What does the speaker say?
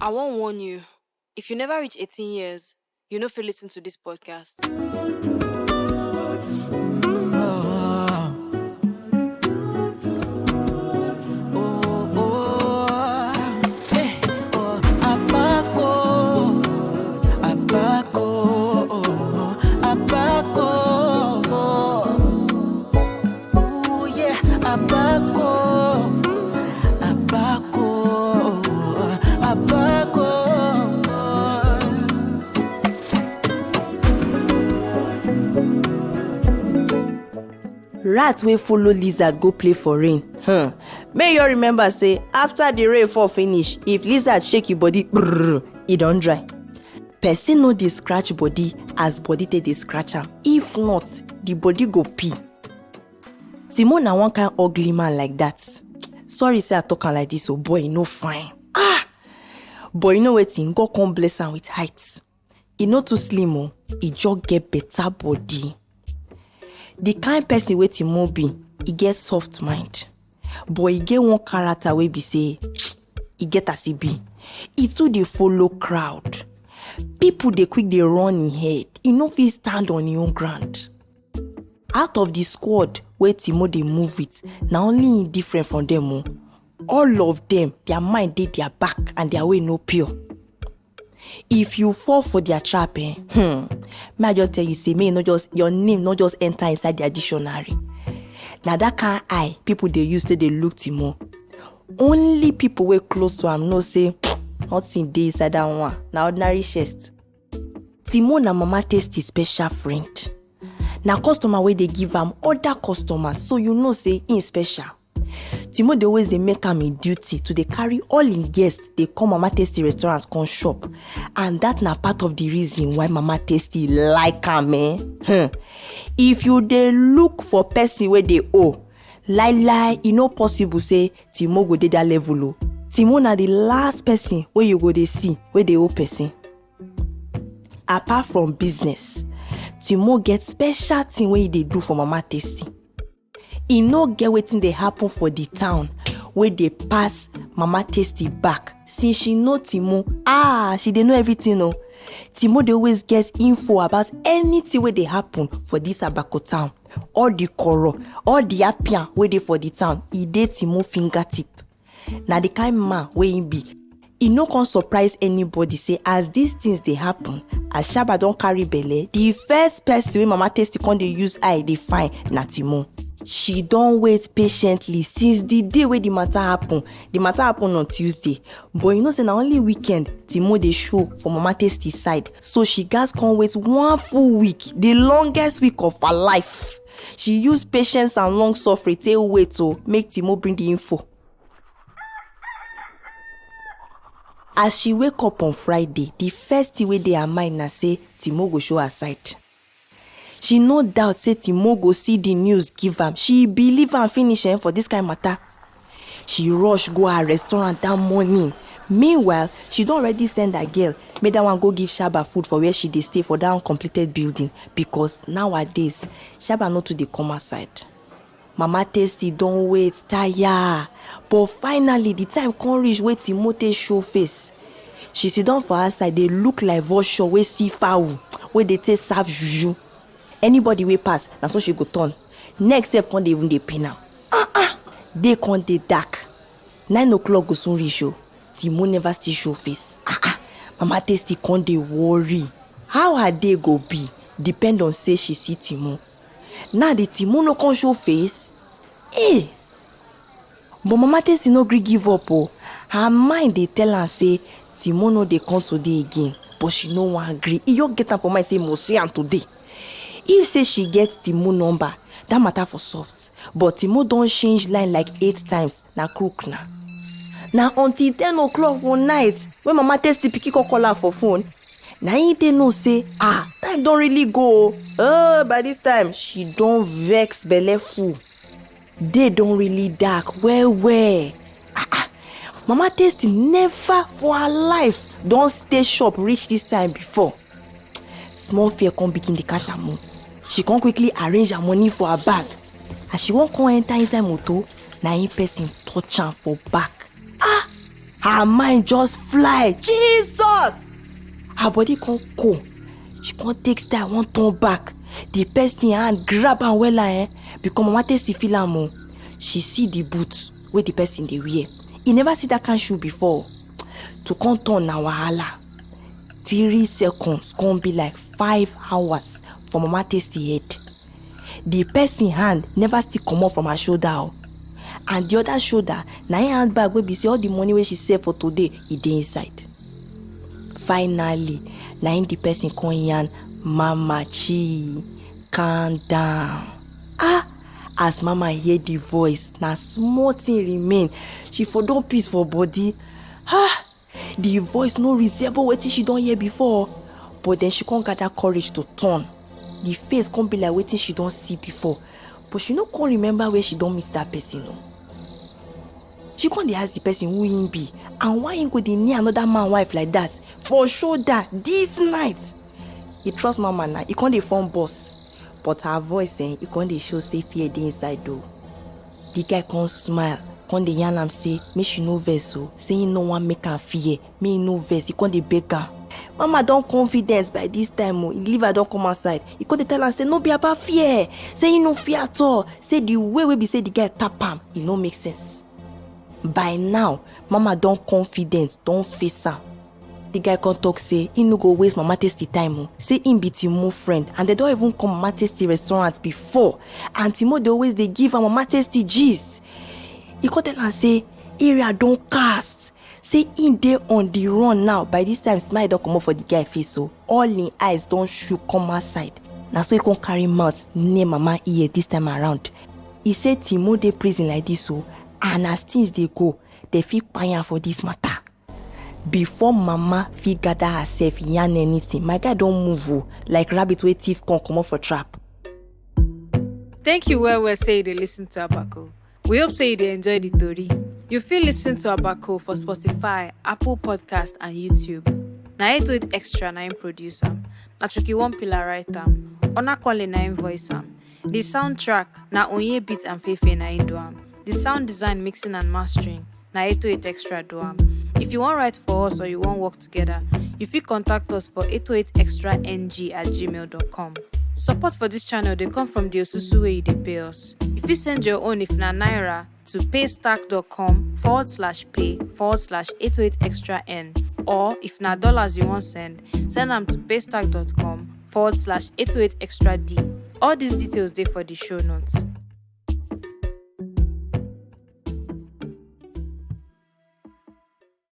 I won't warn you. If you never reach 18 years, you no fit listen to this podcast. Rat wey follow lizard go play for rain. May you remember say after the rain fall finish, if lizard shake your body, e don dry. Person no dey scratch body as body take dey scratch am. If not, the body go pee. Timo na one kind ugly man like that. Sorry say I talk am like this, oh boy, no fine. But you know wetin? God come bless am with height. E no too slim oh, e just get better body. The kind person wey Timo be, e get soft mind. But e get one character wey be say, e get as e be. E too dey follow crowd. People dey quick dey run im head. E no fit stand on im own ground. Out of the squad wey Timo dey move with, na only im different from them oh. All of them, their mind dey their back and their way no pure. If you fall for their trap, may I just tell you, say, your name not just enter inside their dictionary. Now that kind eye, people they use to they look Timo. Only people wey close to am know say, nothing dey inside that one. Now ordinary chest. Timo na mama tasty special friend. Now customer wey they give am other customers, so you know say in special. Timo dey always dey make am in duty to dey carry all im guests dey come Mama Tasty restaurant come shop, and that na part of the reason why Mama Tasty like am. If you dey look for person wey dey owe, lie, e no possible say Timo go dey that level o. Timo na the last person wey you go dey see wey dey owe person. Apart from business, Timo get special thing wey e dey do for Mama Tasty. E no get wetin dey happen for the town wey dey pass Mama Tasty back. Since she know Timo, she dey know everything o. Timo dey always get info about anything wey dey happen for this Abako town. All the koro, all the appian wey dey for the town, e dey Timo fingertip. Na the kind man wey im be. E no come surprise anybody say as these things dey happen, as Shaba don carry belle, the first person wey Mama Tasty come dey use eye dey find na Timo. She don wait patiently since the day wey the matter happen. The matter happen on Tuesday, but you know say na only weekend Timo dey show for Mama Tasty side, so she gats come wait one full week, the longest week of her life. She use patience and long suffering take wait to make Timo bring the info. As she wake up on Friday, the first thing wey dey her mind na say Timo go show her side. She no doubt say Timo go see the news give am. She believe am finish for this kind matter. She rush go her restaurant that morning. Meanwhile, she don already send her girl make that one go give Shaba food for where she dey stay for that uncompleted building, because nowadays Shaba no too dey come outside. Mama Tasty don wait tire, but finally the time come reach wey Timo take show face. She sit down for her side, dey look like vulture wey see fowl wey dey take serve juju. Anybody wey pass, na so she go turn. Next step come dey even dey pain am. Day come dey dark. 9 o'clock go soon reach o. Timo never still show face. Mama Tasty come dey worry. How her day go be depend on say she see Timo. Now the Timo no come show face. But Mama Tasty no gree give up o. Her mind dey tell am say Timo no dey come today again, but she no wan gree. E just get am for mind say must see am today. If say she get Timo number, that matter for soft. But Timo don change line like 8 times. Na crook na. Now until 10 o'clock for night, when Mama Tasty pikin call her for phone, na him dey know say time don really go. By this time she don vex belle full. Day don really dark well. Mama Tasty never for her life don stay shop reach this time before. Small fear come begin dey catch am. She come quickly arrange her money for her bag. As she won't come enter inside motor, na him person touch am for back. her mind just fly. Jesus! Her body can't go. She can't take style, one turn back. The person hand grab and well because mama taste feel am. She see the boots where the person they wear. He never see that kind of shoe before. To come turn na wahala. 3 seconds can be like 5 hours for mama taste the head. The person hand never still come up from her shoulder. And the other shoulder, na her handbag wey be say all the money wey she save for today, e dey inside. Finally, na the person come yarn, Mama Chi, calm down. As mama hear the voice, na small thing remain. She for don peace for body. The voice no resemble wetin she don hear before. But then she can't gather courage to turn. The face can't be like wetin she don see before. But she no can't remember where she don meet that person. No. She can't ask the person who him be and why him go dey near another man wife like that for shoulder this night. He trust mama now. He can't dey form boss. But her voice he can't dey show say fear dey inside though. The guy can't smile. Can't dey yarn am say make she no vex so. Say he no wan make am fear. Make he no vex. He can't dey beg her. Mama don confidence by this time. He leave her don come outside. He can't dey tell her say no be about fear. Say he no fear at all. Say the way we be say the guy tap am, it no make sense. By now, mama don confident, don face am. The guy can't talk say he no go waste mama tasty time. Say him be Timo friend and they don't even come mama tasty restaurant before. And Timo they always they give her mama tasty gist. He can't tell her say area don't cast. Say in there on the run now. By this time smile don't come up for the guy face so all in eyes don't shoot come outside. Now so he can't carry mouth near mama ear this time around. He said Timo they prison like this so. And as things they go, they feel paying for this matter. Before mama fit gather herself yarn anything, my guy don't move like rabbit wey thief come up for trap. Thank you well say they listen to Abako. We hope say they enjoy the story. You feel listen to Abako for Spotify, Apple Podcast and YouTube. Na 808 Xtra na im produce am. Na Chucky One Pillar write am. Ona Kuale na im voice am. The soundtrack na Onyebeat and FayFay na im do am. The sound design, mixing and mastering, na 808 Xtra do am. If you want write for us or you want work together, you fit contact us for 808extrang@gmail.com. Support for this channel they come from the osusu wey you dey pay us. You fit send your own if na naira to paystack.com/pay/808extra n, or if na dollars you want send them to paystack.com/808extra d. All these details dey for the show notes.